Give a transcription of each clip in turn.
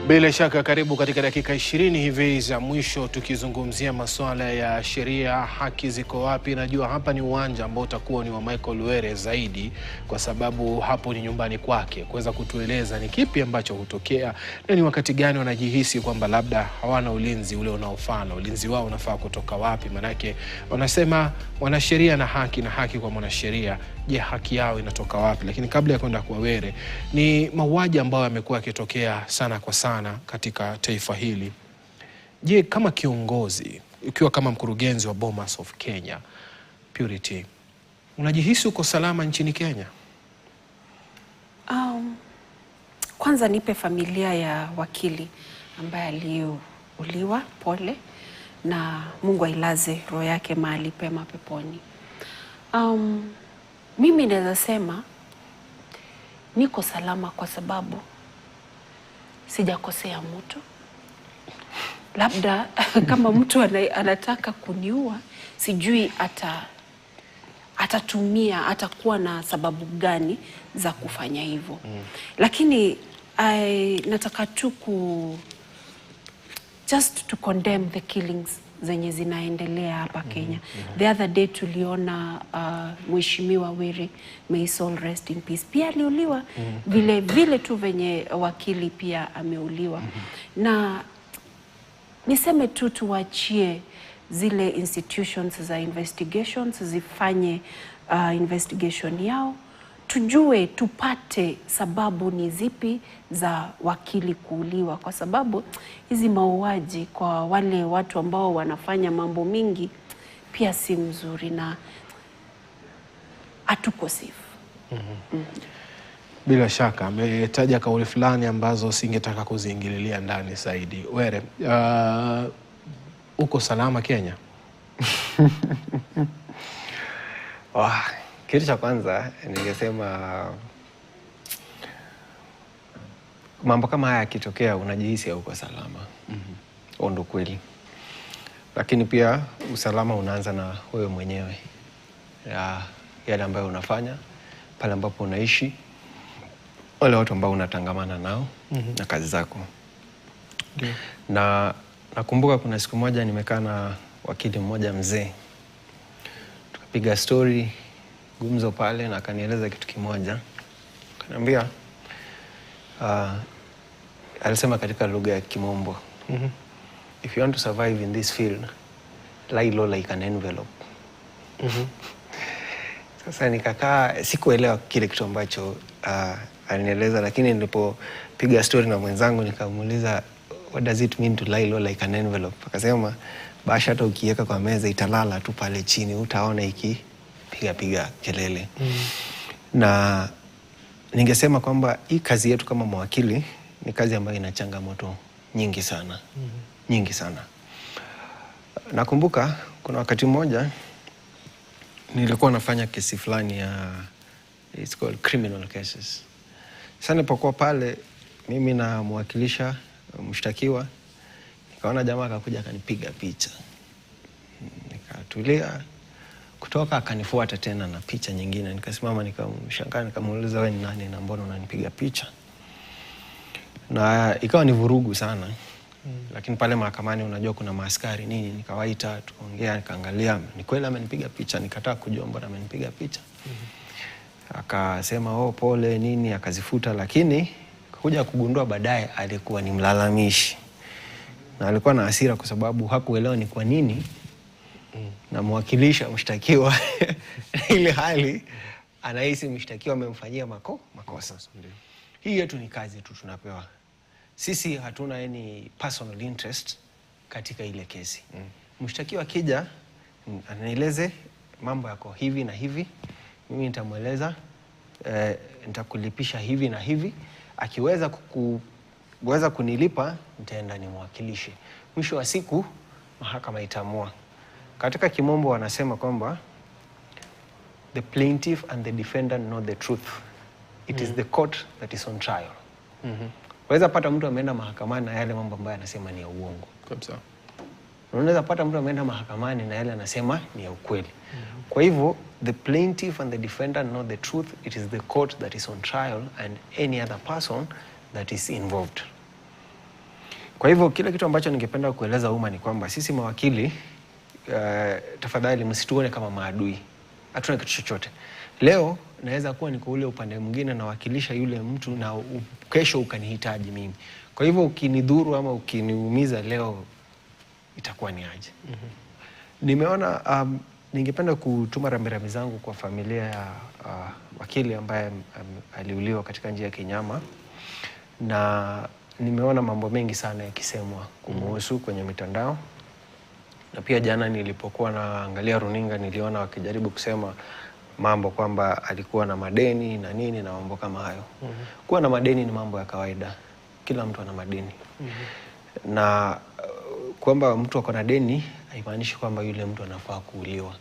Bila shaka karibu katika dakika 20 hivi za mwisho tukizungumzia masuala ya sheria, haki ziko wapi. Najua hapa ni uwanja ambao utakuwa ni wa Michael Were zaidi kwa sababu hapo ni nyumbani kwake kuweza kutueleza ni kipi ambacho hutokea na ni wakati gani wanajihisi kwamba labda hawana ulinzi ule unaofaa, na ulinzi wao unafaa kutoka wapi. Manake wanasema wanasheria na haki kwa mwanasheria. Je, haki yao inatoka wapi? Lakini kabla ya kwenda kwa Were, ni mauaji ambayo yamekuwa yakitokea sana kwa sana katika taifa hili. Je, kama kiongozi, ukiwa kama mkurugenzi wa Bomas of Kenya Purity, unajihisi uko salama nchini Kenya? Kwanza nipe familia ya wakili ambaye aliuliwa pole, na Mungu ailaze roho yake mahali pema peponi. Mimi naweza sema niko salama kwa sababu sijakosea mtu. Labda kama mtu anataka kuniua, sijui atakuwa na sababu gani za kufanya hivyo. Lakini nataka tu just to condemn the killings zenye zinaendelea hapa Kenya. The other day tuliona Mheshimiwa Were, may his soul rest in peace, pia aliuliwa vile tu venye wakili pia ameuliwa. Na niseme tu tuachie zile institutions za investigations zifanye investigation yao, tujue tupate sababu ni zipi za wakili kuuliwa, kwa sababu hizi mauaji kwa wale watu ambao wanafanya mambo mingi pia si mzuri na hatuko safe. Bila shaka ametaja kauli fulani ambazo singetaka kuziingililia ndani zaidi. Were, uko salama Kenya? Kitu cha kwanza ningesema mambo kama haya yakitokea unajihisi hauko salama. Ndio kweli. Lakini pia usalama unaanza na wewe mwenyewe. Yale ambayo unafanya, pale ambapo unaishi, wale watu ambao unatangamana nao na kazi zako. Na nakumbuka kuna siku moja nimekaa na wakili mmoja mzee. Tukapiga story gumzo pale na akanieleza kitu kimoja. Akaniambia alisema katika lugha ya Kimombo, if you want to survive in this field, lie low like an envelope. Sasa nikakaa, sikuelewa kile kitu ambacho alinieleza, lakini nilipopiga story na mwenzangu nikamuuliza, what does it mean to lie low like an envelope? Akasema basha hata ukiweka kwa meza italala tu pale chini, utaona piga kelele. Na ningesema kwamba hii kazi yetu kama mawakili ni kazi ambayo ina changamoto nyingi sana. Nyingi sana. Nakumbuka kuna wakati mmoja nilikuwa nafanya kesi fulani ya it's called criminal cases. Sasa nilipokuwa pale mimi na mwakilisha mshtakiwa, nikaona jamaa akakuja akanipiga picha. Nikatulia, kutoka akanifuata tena na picha nyingine. Nikasimama nikamshangaa, nikamuuliza wewe ni nani na mbona unanipiga picha? Na ikawa ni vurugu sana. Lakini pale mahakamani unajua kuna maaskari nini, nikawaita tukaongea, nikaangalia ni kweli amenipiga picha, nikataka kujua mbona amenipiga picha. Akasema pole nini, akazifuta, lakini kuja kugundua baadaye alikuwa ni mlalamishi. Na alikuwa na hasira kwa sababu hakuelewa ni kwa nini na mwakilisha mshtakiwa ile hali anahisi mshtakiwa amemfanyia makosa. Hii yetu ni kazi tu tunapewa. Sisi hatuna any personal interest katika ile kesi. Mshtakiwa akija anaeleze mambo yako hivi na hivi, mimi nitamueleza nitakulipisha hivi na hivi, akiweza kunilipa nitaenda nimwakilishe. Mwisho wa siku mahakama itaamua. Katika Kimombo wanasema kwamba the plaintiff and the defendant know the truth. It is the court that is on trial. Unaweza pata mtu ameenda mahakamani na yale mambo ambayo anasema ni ya uongo. Kabisa. Unaweza pata mtu ameenda mahakamani na yale anasema ni ya ukweli. Kwa hivyo the plaintiff and the defendant know the truth. It is the court that is on trial and any other person that is involved. Kwa hivyo kile kitu ambacho ningependa kueleza umma ni kwamba sisi mawakili tafadhali msituone kama maadui. Hatuna kitu chochote. Leo naweza kuwa niko ule upande mwingine nawakilisha yule mtu na kesho ukanihitaji mimi. Kwa hivyo ukinidhuru ama ukiniumiza leo itakuwa ni aje. Nimeona ningependa kutuma rambirambi zangu kwa familia ya wakili ambaye aliuliwa katika njia ya kinyama, na nimeona mambo mengi sana yakisemwa kumuhusu kwenye mitandao, na pia jana nilipokuwa naangalia runinga niliona wakijaribu kusema mambo kwamba alikuwa na madeni na nini na mambo kama hayo. Kuwa na madeni ni mambo ya kawaida, kila mtu ana madeni. Na kwamba mtu ako na deni haimaanishi kwamba yule mtu anafaa kuuliwa.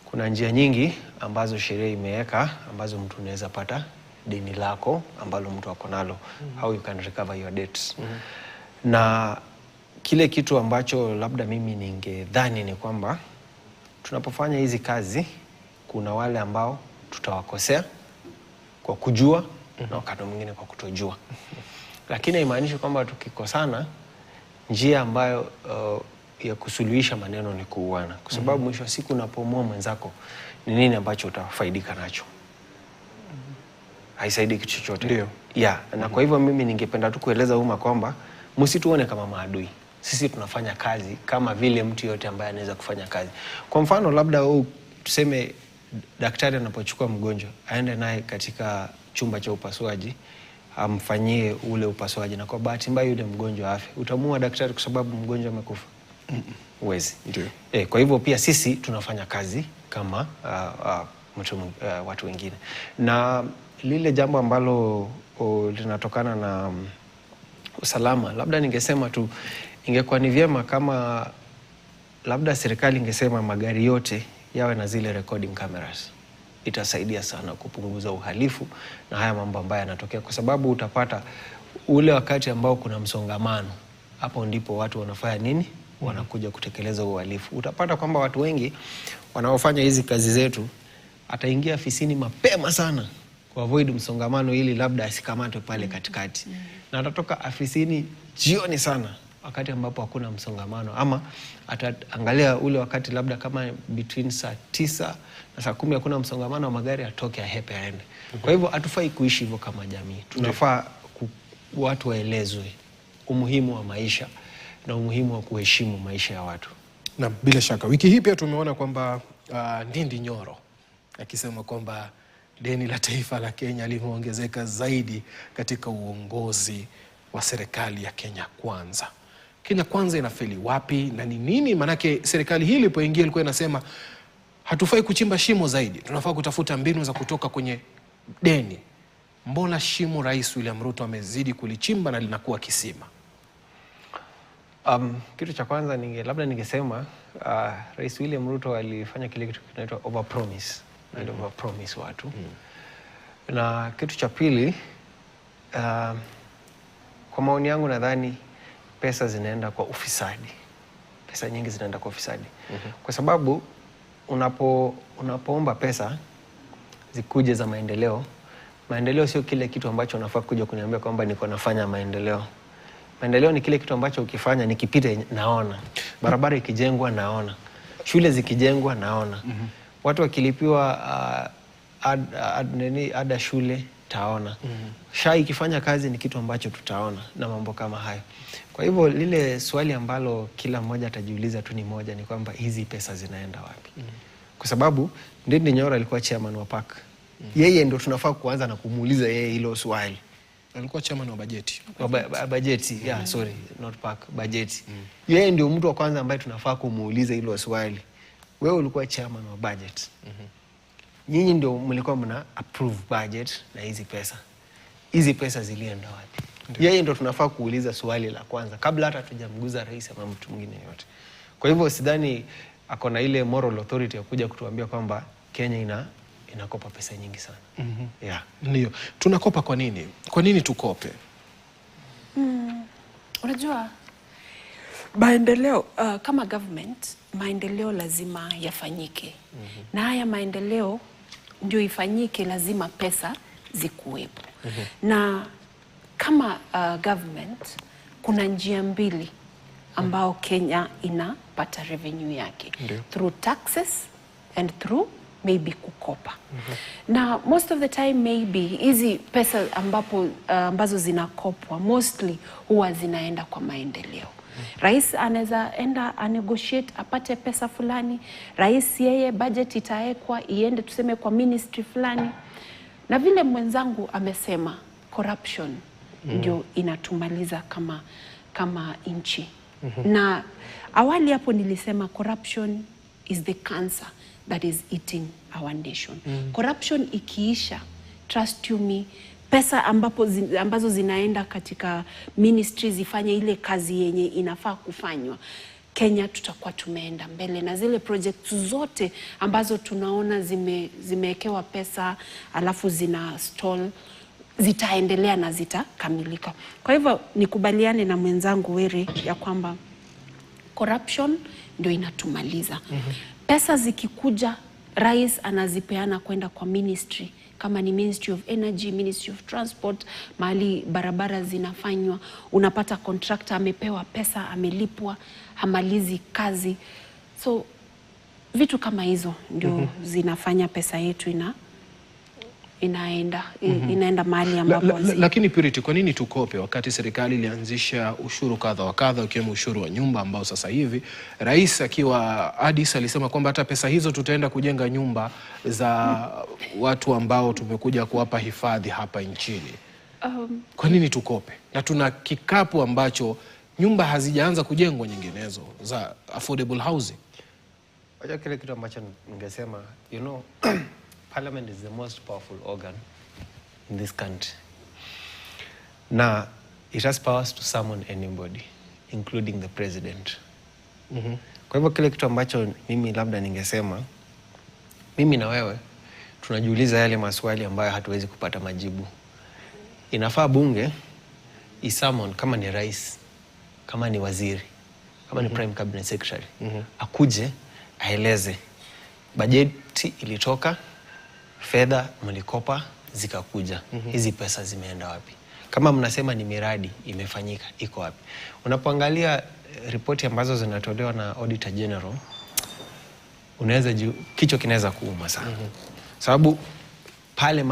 Kuna njia nyingi ambazo sheria imeweka ambazo mtu unaweza pata deni lako ambalo mtu ako nalo. How you can recover your debts. Na kile kitu ambacho labda mimi ningedhani ni kwamba tunapofanya hizi kazi kuna wale ambao tutawakosea kwa kujua na wakati mwingine kwa kutojua. Lakini haimaanishi kwamba tukikosana njia ambayo ya kusuluhisha maneno ni kuuana, kwa sababu mwisho wa siku unapomua mwenzako ni nini ambacho utafaidika nacho? Haisaidii kitu chochote. Ndio. Na kwa hivyo mimi ningependa tu kueleza umma kwamba msituone kama maadui. Sisi tunafanya kazi kama vile mtu yote ambaye anaweza kufanya kazi. Kwa mfano labda tuseme daktari anapochukua mgonjwa aende naye katika chumba cha upasuaji amfanyie ule upasuaji, na kwa bahati mbaya yule mgonjwa afe, utamua daktari kwa sababu mgonjwa amekufa? Uwezi. Ndio. Kwa hivyo pia sisi tunafanya kazi kama watu wengine, na lile jambo ambalo linatokana na usalama, labda ningesema tu ingekuwa ni vyema kama labda serikali ingesema magari yote yawe na zile recording cameras. Itasaidia sana kupunguza uhalifu na haya mambo ambayo yanatokea, kwa sababu utapata ule wakati ambao kuna msongamano, hapo ndipo watu wanafanya nini? Wanakuja kutekeleza uhalifu. Utapata kwamba watu wengi wanaofanya hizi kazi zetu ataingia afisini mapema sana kuavoid msongamano ili labda asikamatwe pale katikati, na atatoka afisini jioni sana wakati ambapo hakuna msongamano, ama ataangalia ule wakati labda kama between saa 9 na saa 10 hakuna msongamano wa magari, atoke ahepe aende. Kwa hivyo hatufai kuishi hivyo kama jamii. Tunafaa watu waelezwe umuhimu wa maisha na umuhimu wa kuheshimu maisha ya watu. Na bila shaka wiki hii pia tumeona kwamba Ndindi Nyoro akisema kwamba deni la taifa la Kenya limeongezeka zaidi katika uongozi wa serikali ya Kenya Kwanza. Kenya Kwanza inafeli wapi na ni nini? Manake serikali hii ilipoingia ilikuwa inasema hatufai kuchimba shimo zaidi, tunafaa kutafuta mbinu za kutoka kwenye deni. Mbona shimo Rais William Ruto amezidi kulichimba na linakuwa kisima? Kitu cha kwanza labda ningesema Rais William Ruto alifanya kile kitu kinaitwa overpromise. Overpromise watu. Na kitu cha pili, kwa maoni yangu nadhani pesa zinaenda kwa ufisadi. Pesa nyingi zinaenda kwa ufisadi. Kwa sababu unapoomba pesa zikuje za maendeleo, maendeleo sio kile kitu ambacho unafaa kuja kuniambia kwamba niko nafanya maendeleo. Maendeleo ni kile kitu ambacho ukifanya nikipita naona. Barabara ikijengwa naona. Shule zikijengwa naona. Watu wakilipiwa ada shule taona. SHA ikifanya kazi ni kitu ambacho tutaona, na mambo kama hayo. Kwa hivyo lile swali ambalo kila mmoja atajiuliza tu ni moja, ni kwamba hizi pesa zinaenda wapi? Kwa sababu Ndindi Nyoro alikuwa chairman wa park. Yeye ndo tunafaa kuanza na kumuuliza yeye hilo swali. Alikuwa chairman wa bajeti. Bajeti, sorry, not park, bajeti. Yeye ndio mtu wa kwanza ambaye tunafaa kumuuliza hilo swali. Wewe ulikuwa chairman wa budget. Nyinyi ndio mlikuwa mna approve budget na hizi pesa. Hizi pesa zilienda wapi? Yeye ndio tunafaa kuuliza swali la kwanza kabla hata tujamguza rais ama mtu mwingine yote. Kwa hivyo sidhani ako na ile moral authority ya kuja kutuambia kwamba Kenya inakopa pesa nyingi sana. Ndio. Tunakopa kwa nini? Kwa nini tukope? Unajua maendeleo kama government, maendeleo lazima yafanyike. Na haya maendeleo ndio ifanyike, lazima pesa zikuwepo. Na kama government kuna njia mbili ambao Kenya inapata revenue yake. Through taxes and through maybe kukopa. Na most of the time maybe hizi pesa ambazo zinakopwa mostly huwa zinaenda kwa maendeleo. Rais anaweza enda negotiate apate pesa fulani, rais yeye budget itaekwa iende tuseme kwa ministry fulani. Na vile mwenzangu amesema corruption ndio inatumaliza kama nchi. Na awali hapo nilisema corruption is the cancer that is eating our nation. Corruption ikiisha, trust you me, pesa ambazo zinaenda katika ministry zifanye ile kazi yenye inafaa kufanywa, Kenya tutakuwa tumeenda mbele, na zile projects zote ambazo tunaona zimewekewa pesa alafu zina stall zitaendelea na zitakamilika. Kwa hivyo nikubaliane na mwenzangu Were ya kwamba corruption ndio inatumaliza. Pesa zikikuja, rais anazipeana kwenda kwa ministry, kama ni Ministry of Energy, Ministry of Transport, mahali barabara zinafanywa, unapata contractor amepewa pesa, amelipwa, hamalizi kazi. So vitu kama hizo ndio zinafanya pesa yetu inaenda mahali ambapo lakini Purity, kwa nini tukope wakati serikali ilianzisha ushuru kadha wa kadha ukiwemo ushuru wa nyumba ambao sasa hivi rais akiwa Addis alisema kwamba hata pesa hizo tutaenda kujenga nyumba za watu ambao tumekuja kuwapa hifadhi hapa nchini. Kwa nini tukope? Na tuna kikapu ambacho nyumba hazijaanza kujengwa nyinginezo za affordable housing. Wacha kile kitu ambacho ningesema, you know, Parliament is the most powerful organ in this country. Now, it has powers to summon anybody, including the president. Kwa hivyo kile kitu ambacho mimi labda ningesema, mimi na wewe tunajiuliza yale maswali ambayo hatuwezi kupata majibu. Inafaa bunge isummon, kama ni rais, kama ni waziri, kama ni prime cabinet secretary, akuje aeleze bajeti ilitoka, fedha mlikopa zikakuja, hizi pesa zimeenda wapi? Kama mnasema ni miradi imefanyika, iko wapi? Unapoangalia ripoti ambazo zinatolewa na Auditor General, unaweza kichwa kinaweza kuuma sana. Sababu pale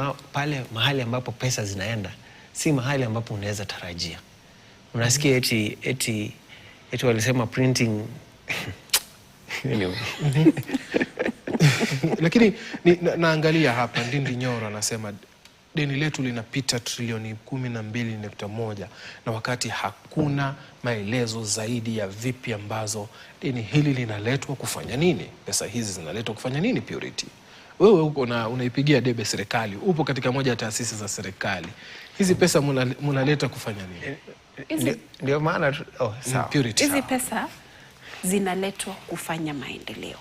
mahali ambapo pesa zinaenda si mahali ambapo unaweza tarajia. Unasikia eti walisema printing anyway. Lakini naangalia hapa Ndindi Nyoro anasema deni letu linapita trilioni 12.1 na wakati hakuna maelezo zaidi ya vipi ambazo deni hili linaletwa kufanya nini? Pesa hizi zinaletwa kufanya nini, Purity? Wewe uko unaipigia debe serikali, upo katika moja ya taasisi za serikali. Hizi pesa mnaleta kufanya nini? Ndio maana sawa. Purity, hizi pesa zinaletwa kufanya maendeleo.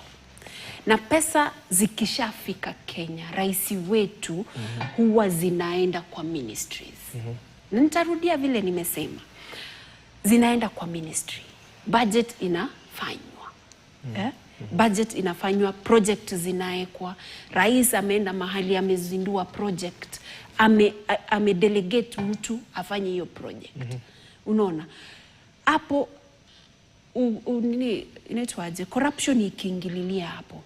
Na pesa zikishafika Kenya, rais wetu huwa zinaenda kwa ministries. Na nitarudia vile nimesema. Zinaenda kwa ministry. Budget inafanywa. Budget inafanywa, project zinaekwa. Rais ameenda mahali amezindua project, amedelegate mtu afanye hiyo project. Unaona? Hapo inaitwaje? Corruption ikiingililia hapo,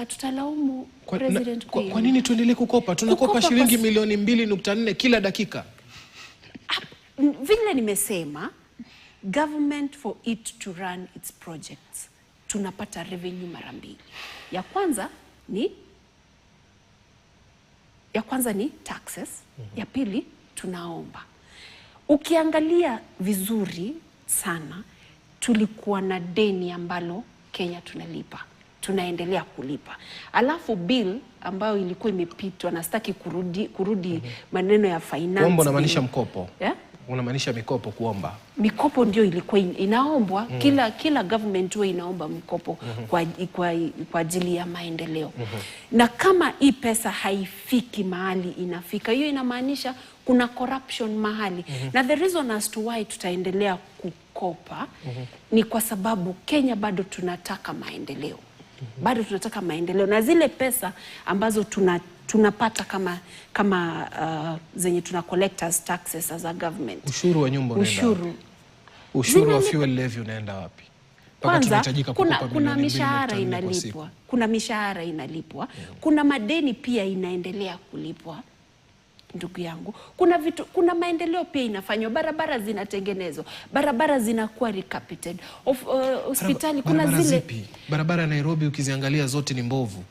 tutalaumu president. Kwa nini tuendelee kukopa? Tunakopa shilingi milioni 2.4 kila dakika. Vile nimesema, government for it to run its projects, tunapata revenue mara mbili. Ya kwanza ni taxes, ya pili tunaomba. Ukiangalia vizuri sana, tulikuwa na deni ambalo Kenya tunaendelea kulipa. Alafu bill ambayo ilikuwa imepitwa, na sitaki kurudi maneno ya finance. Kuomba unamaanisha mkopo? Yeah? Unamaanisha mikopo, kuomba? Mikopo ndio ilikuwa inaombwa. Kila government huwa inaomba mkopo kwa ajili ya maendeleo. Na kama hii pesa haifiki mahali inafika, hiyo inamaanisha kuna corruption mahali. Na the reason as to why tutaendelea kukopa ni kwa sababu Kenya bado tunataka maendeleo. Bado tunataka maendeleo, na zile pesa ambazo tunapata kama zenye tuna collect as taxes as a government. Ushuru wa nyumba unaenda wapi? Ushuru wa fuel levy unaenda wapi? Kwanza kuna mishahara inalipwa, kuna madeni pia inaendelea kulipwa. Ndugu yangu, kuna maendeleo pia inafanywa, barabara zinatengenezwa, barabara zinakuwa recapited, hospitali kuna zile barabara ya Nairobi ukiziangalia zote ni mbovu,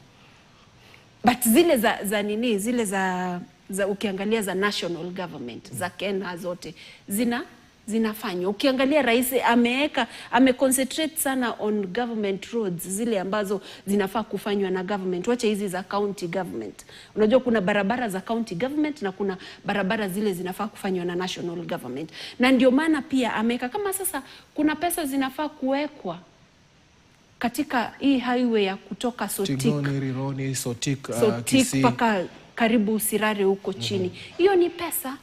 but zile zile za ukiangalia za national government za Kenya zote zinafanywa. Ukiangalia rais ameconcentrate sana on government roads, zile ambazo zinafaa kufanywa na government. Wacha hizi za county government. Unajua kuna barabara za county government na kuna barabara zile zinafaa kufanywa na national government. Na ndio maana pia ameweka kama sasa kuna pesa zinafaa kuwekwa katika hii highway ya kutoka Sotik mpaka karibu Sirare huko chini. Hiyo ni pesa.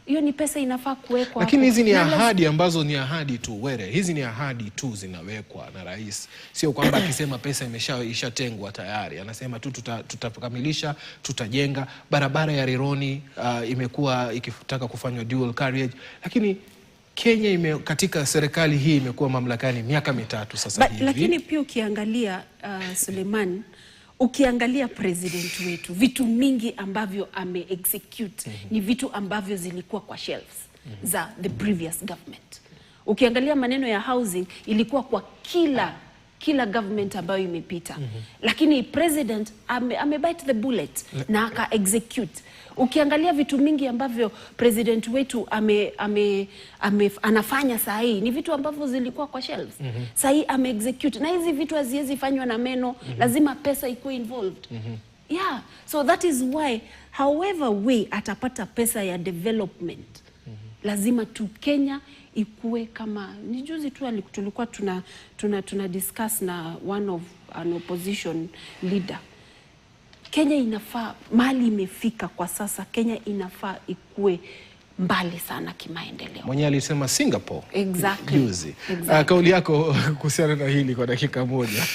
Hiyo ni pesa inafaa kuwekwa. Lakini hizi ni ahadi ambazo ni ahadi tu, Were. Hizi ni ahadi tu zinawekwa na rais. Sio kwamba akisema pesa ishatengwa tayari. Anasema tu tutakamilisha, tutajenga. Barabara ya Rironi imekuwa ikitaka kufanywa dual carriage. Lakini Kenya katika serikali hii imekuwa mamlakani miaka 3 sasa hivi. Lakini pia ukiangalia Suleiman, ukiangalia president wetu, vitu mingi ambavyo ame-execute ni vitu ambavyo zilikuwa kwa shelves za the previous government. Ukiangalia maneno ya housing ilikuwa kwa kila government ambayo imepita. Lakini president amebite the bullet na aka-execute. Ukiangalia vitu mingi ambavyo president wetu anafanya saa hii ni vitu ambavyo zilikuwa kwa shelves. Saa hii ame-execute. Na hizi vitu haziwezi fanywa na meno, lazima pesa ikuwe involved. Yeah, so that is why however way atapata pesa ya development, lazima tu Kenya ikuwe kama ni juzi tu tulikuwa tuna discuss na an opposition leader. Kenya inafaa, mali imefika kwa sasa, Kenya inafaa ikuwe mbali sana kimaendeleo. Mwenye alisema Singapore. Exactly. Juzi. Kauli yako kuhusiana na hili kwa dakika moja.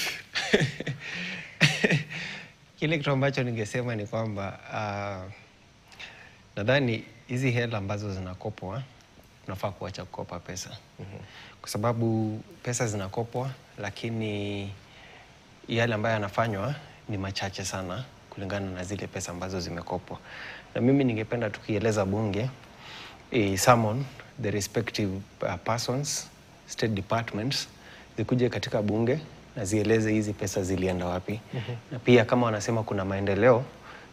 Kile kitu ambacho ningesema ni kwamba nadhani hizi hela ambazo zinakopwa tunafaa kuacha kukopa pesa. Kwa sababu pesa zinakopwa, lakini yale ambayo yanafanywa ni machache sana kulingana na zile pesa ambazo zimekopwa. Na mimi ningependa tukieleza bunge summon the respective persons, state departments, zikuje katika bunge na zieleze hizi pesa zilienda wapi. Na pia kama wanasema kuna maendeleo,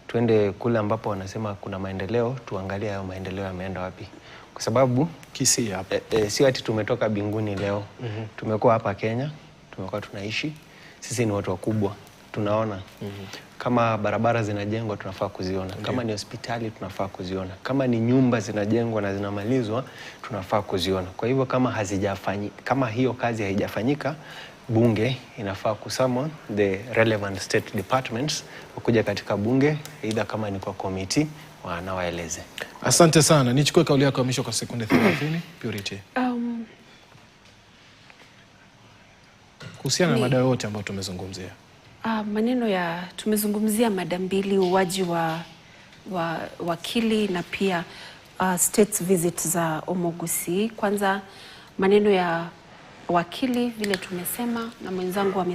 tuende kule ambapo wanasema kuna maendeleo, tuangalie hayo maendeleo yameenda wapi. Kwa sababu Kisii hapa sio ati tumetoka binguni leo. Tumekuwa hapa Kenya, tumekuwa tunaishi. Sisi ni watu wakubwa, tunaona. Kama barabara zinajengwa tunafaa kuziona. Kama ni hospitali tunafaa kuziona. Kama ni nyumba zinajengwa na zinamalizwa tunafaa kuziona. Kwa hivyo kama hiyo kazi haijafanyika, bunge inafaa kusummon the relevant state departments wakuja katika bunge, either kama ni kwa committee wanawaeleze. Asante sana. Nichukue kauli yako ya mwisho kwa sekunde 30, Purity. Kuhusiana na mada yote ambayo tumezungumzia. Maneno tumezungumzia mada mbili, uwaji wa wakili na pia state visit za Omogusi. Kwanza maneno ya wakili vile tumesema, na mwenzangu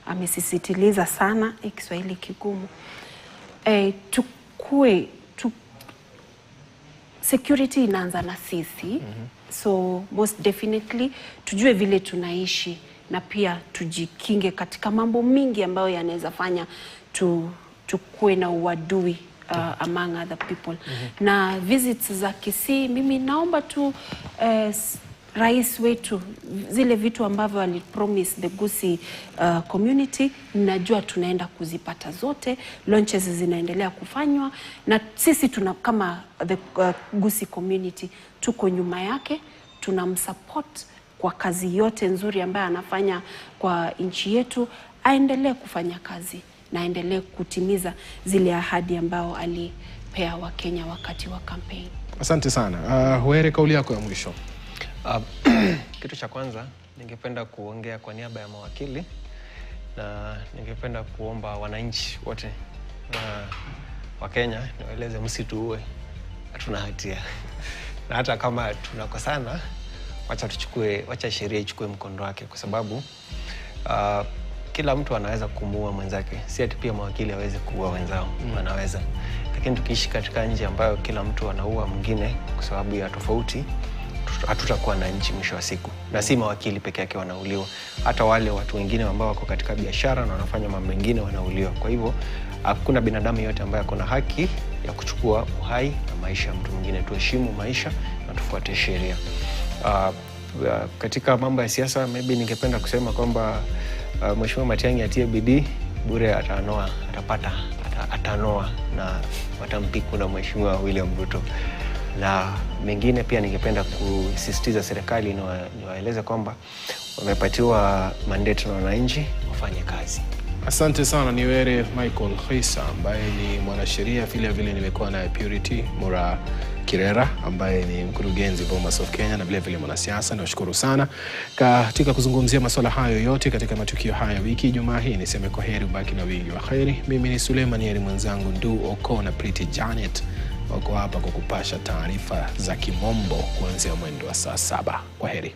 amesisitiliza sana Kiswahili kigumu. Security inaanza na sisi. So most definitely tujue vile tunaishi na pia tujikinge katika mambo mingi ambayo yanaweza fanya tukue na uadui among other people. Na visits za Kisii, mimi naomba tu rais wetu zile vitu ambavyo alipromise the Gusii community, najua tunaenda kuzipata zote. Launches zinaendelea kufanywa na sisi kama the Gusii community tuko nyuma yake, tunamsupport kwa kazi yote nzuri ambayo anafanya kwa nchi yetu. Aendelee kufanya kazi na aendelee kutimiza zile ahadi ambao alipea Wakenya wakati wa campaign. Asante sana. Were, kauli yako ya mwisho. Kitu cha kwanza ningependa kuongea kwa niaba ya mawakili, na ningependa kuomba wananchi wote Wakenya niwaeleze msituue, hatuna hatia. Na hata kama tunakosana, wacha sheria ichukue mkondo wake, kwa sababu kila mtu anaweza kumuua mwenzake. Si ati pia mawakili hawezi kuua wenzao, wanaweza. Lakini tukiishi katika nchi ambayo kila mtu anaua mwingine kwa sababu ya tofauti, hatutakuwa na nchi mwisho wa siku. Na si mawakili peke yake wanauliwa, hata wale watu wengine ambao wako katika biashara na wanafanya mambo mengine wanauliwa. Kwa hivyo hakuna binadamu yote ambaye akona haki ya kuchukua uhai na maisha ya mtu mwingine. Tuheshimu maisha na tufuate sheria. Katika mambo ya siasa, maybe ningependa kusema kwamba Mheshimiwa Matiang'i atie bidii, bure atanoa na watampiku na Mheshimiwa William Ruto. Na mengine pia ningependa kusisitiza serikali niwaeleze kwamba wamepatiwa mandate na wananchi wafanye kazi. Asante sana. Ni Were Michael Khaisa ambaye ni mwanasheria, vile nimekuwa na Purity Mura Kirera ambaye ni mkurugenzi Bomas of Kenya na vile mwanasiasa. Nashukuru sana katika kuzungumzia masuala hayo yote katika matukio haya wiki Ijumaa hii. Niseme kwaheri, ubaki na wingi wa kheri. Mimi ni Suleiman Yeri, mwenzangu Ndu Oko na Pretty Janet wako hapa kukupasha taarifa za kimombo kuanzia mwendo wa saa 7. Kwaheri.